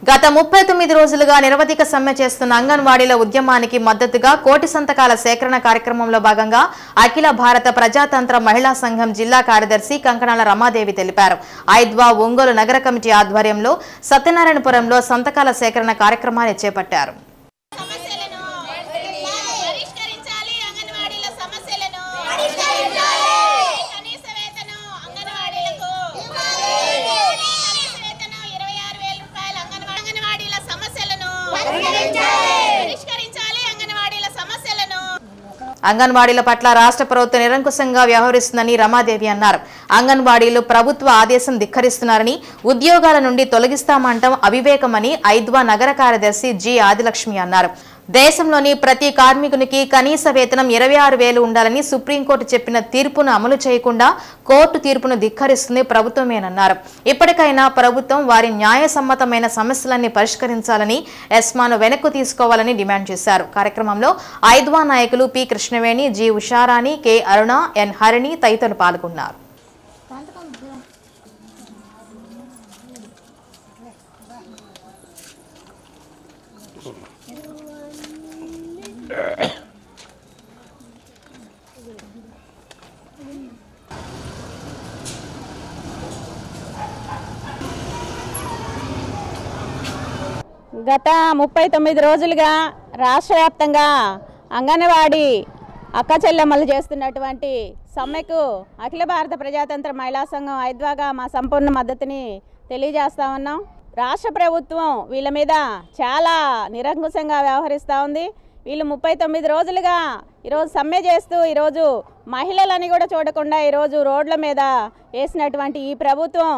గత 39 రోజులుగా నిరవధిక సమ్మె చేస్తున్న అంగన్వాడీల ఉద్యమానికి మద్దతుగా కోటి సంతకాల సేకరణ కార్యక్రమంలో భాగంగా అఖిల భారత ప్రజాతంత్ర మహిళా సంఘం జిల్లా కార్యదర్శి కంకణాల రమాదేవి తెలిపారు. ఐద్వా ఒంగోలు నగర కమిటీ ఆధ్వర్యంలో సత్యనారాయణపురంలో సంతకాల సేకరణ కార్యక్రమాన్ని చేపట్టారు. అంగన్వాడీల పట్ల రాష్ట్ర ప్రభుత్వం నిరంకుశంగా వ్యవహరిస్తుందని రమాదేవి అన్నారు. అంగన్వాడీలు ప్రభుత్వ ఆదేశం ధిక్కరిస్తున్నారని, ఉద్యోగాల నుండి తొలగిస్తామంటాం అవివేకమని ఐద్వా నగర కార్యదర్శి జి ఆదిలక్ష్మి అన్నారు. దేశంలోని ప్రతి కార్మికునికి కనీస వేతనం 26,000 ఉండాలని సుప్రీంకోర్టు చెప్పిన తీర్పును అమలు చేయకుండా కోర్టు తీర్పును ధిక్కరిస్తుంది ప్రభుత్వమేనన్నారు. ఇప్పటికైనా ప్రభుత్వం వారి న్యాయసమ్మతమైన సమస్యలన్నీ పరిష్కరించాలని, ఎస్మాను వెనక్కు తీసుకోవాలని డిమాండ్ చేశారు. కార్యక్రమంలో ఐద్వా నాయకులు P Krishnaveni, G Usharani, K Aruna, N Harini తదితరులు పాల్గొన్నారు. గత 39 రోజులుగా రాష్ట్ర వ్యాప్తంగా అంగన్వాడీ అక్క చెల్లెమ్మలు చేస్తున్నటువంటి సమ్మెకు అఖిల భారత ప్రజాతంత్ర మహిళా సంఘం ఐద్వాగా మా సంపూర్ణ మద్దతుని తెలియజేస్తా ఉన్నాం. రాష్ట్ర ప్రభుత్వం వీళ్ళ మీద చాలా నిరంకుశంగా వ్యవహరిస్తూ ఉంది. వీళ్ళు 39 రోజులుగా ఈరోజు సమ్మె చేస్తూ ఈరోజు మహిళలని కూడా చూడకుండా ఈరోజు రోడ్ల మీద వేసినటువంటి ఈ ప్రభుత్వం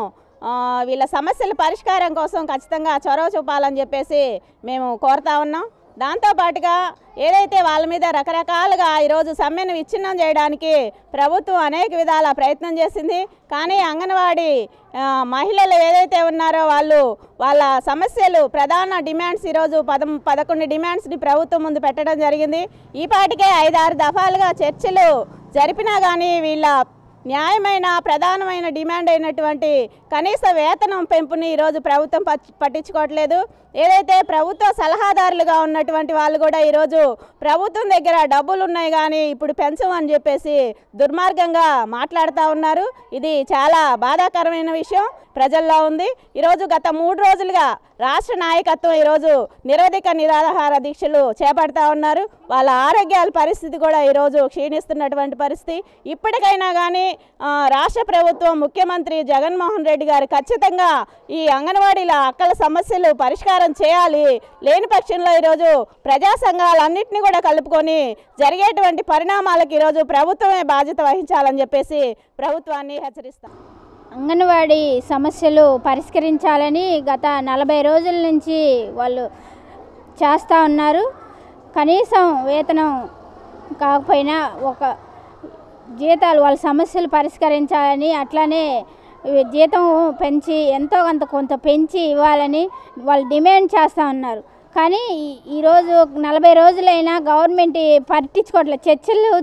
వీళ్ళ సమస్యల పరిష్కారం కోసం ఖచ్చితంగా చొరవ చూపాలని చెప్పేసి మేము కోరుతా ఉన్నాం. దాంతోపాటుగా ఏదైతే వాళ్ళ మీద రకరకాలుగా ఈరోజు సమ్మెను విచ్ఛిన్నం చేయడానికి ప్రభుత్వం అనేక విధాల ప్రయత్నం చేసింది. కానీ అంగన్వాడీ మహిళలు ఏదైతే ఉన్నారో వాళ్ళ సమస్యలు ప్రధాన డిమాండ్స్ ఈరోజు 11 డిమాండ్స్ని ప్రభుత్వం ముందు పెట్టడం జరిగింది. ఈ పాటికే 5-6 దఫాలుగా చర్చలు జరిపినా కానీ వీళ్ళ న్యాయమైన ప్రధానమైన డిమాండ్ అయినటువంటి కనీస వేతనం పెంపుని ఈరోజు ప్రభుత్వం పట్టించుకోవట్లేదు. ఏదైతే ప్రభుత్వ సలహాదారులుగా ఉన్నటువంటి వాళ్ళు కూడా ఈరోజు ప్రభుత్వం దగ్గర డబ్బులు ఉన్నాయి కానీ ఇప్పుడు పెంచమని చెప్పేసి దుర్మార్గంగా మాట్లాడుతూ ఉన్నారు. ఇది చాలా బాధాకరమైన విషయం ప్రజల్లో ఉంది. ఈరోజు గత 3 రోజులుగా రాష్ట్ర నాయకత్వం ఈరోజు నిరవధిక నిరాహార దీక్షలు చేపడతా ఉన్నారు. వాళ్ళ ఆరోగ్యాల పరిస్థితి కూడా ఈరోజు క్షీణిస్తున్నటువంటి పరిస్థితి. ఇప్పటికైనా కానీ రాష్ట్ర ప్రభుత్వం ముఖ్యమంత్రి జగన్మోహన్ రెడ్డి గారు ఖచ్చితంగా ఈ అంగన్వాడీల అక్కల సమస్యలు పరిష్కారం చేయాలి. లేని పక్షంలో ఈరోజు ప్రజా సంఘాలన్నింటినీ కూడా కలుపుకొని జరిగేటువంటి పరిణామాలకు ఈరోజు ప్రభుత్వమే బాధ్యత వహించాలని చెప్పేసి ప్రభుత్వాన్ని హెచ్చరిస్తాం. అంగన్వాడీ సమస్యలు పరిష్కరించాలని గత 40 రోజుల నుంచి వాళ్ళు చేస్తూ ఉన్నారు. కనీసం వేతనం కాకపోయినా ఒక జీతాలు వాళ్ళ సమస్యలు పరిష్కరించాలని, అట్లానే జీతం పెంచి ఎంతో కొంత పెంచి ఇవ్వాలని వాళ్ళు డిమాండ్ చేస్తూ ఉన్నారు. కానీ ఈరోజు 40 రోజులైనా గవర్నమెంట్ పట్టించుకోవట్లేదు. చర్చలు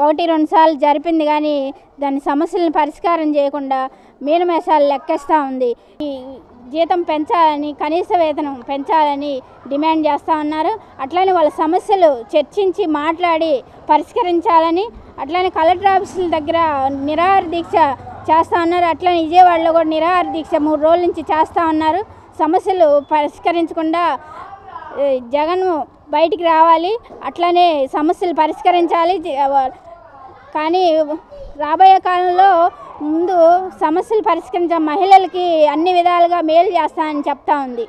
1-2 సార్లు జరిపింది కానీ దాని సమస్యలను పరిష్కారం చేయకుండా మీనమేషాలు లెక్కేస్తూ ఉంది. ఈ జీతం పెంచాలని, కనీస వేతనం పెంచాలని డిమాండ్ చేస్తూ ఉన్నారు. అట్లనే వాళ్ళ సమస్యలు చర్చించి మాట్లాడి పరిష్కరించాలని, అట్లనే కలెక్టర్ ఆఫీసుల దగ్గర నిరాహార దీక్ష చేస్తూ ఉన్నారు. అట్లనే విజయవాడలో కూడా నిరాహార దీక్ష 3 రోజుల నుంచి చేస్తూ ఉన్నారు. సమస్యలు పరిష్కరించకుండా జగన్ బయటికి రావాలి, అట్లనే సమస్యలు పరిష్కరించాలి. కానీ రాబోయే కాలంలో ముందు సమస్యలు పరిష్కరించే మహిళలకి అన్ని విధాలుగా మేలు చేస్తానని చెప్తా ఉంది.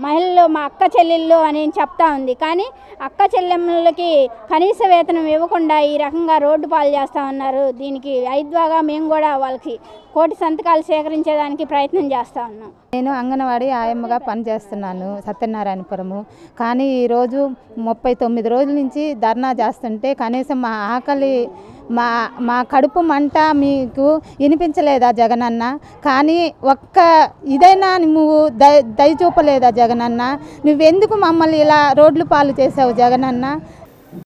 మహిళలు మా అక్క చెల్లెళ్ళు అని చెప్తా ఉంది. కానీ అక్క చెల్లెమ్మలకి కనీస వేతనం ఇవ్వకుండా ఈ రకంగా రోడ్డు పాలు చేస్తూ ఉన్నారు. దీనికి ఐద్వాగా మేము కూడా వాళ్ళకి కోటి సంతకాలు సేకరించేదానికి ప్రయత్నం చేస్తూ ఉన్నాం. నేను అంగన్వాడీ ఆయమ్మగా పనిచేస్తున్నాను సత్యనారాయణపురము. కానీ ఈరోజు 39 రోజుల నుంచి ధర్నా చేస్తుంటే కనీసం మా ఆకలి మా కడుపు మంట మీకు వినిపించలేదా జగనన్న? కానీ ఒక్క ఇదైనా నువ్వు దయ చూపలేదా జగనన్న? నువ్వెందుకు మమ్మల్ని ఇలా రోడ్లు పాలు చేసావు జగనన్న?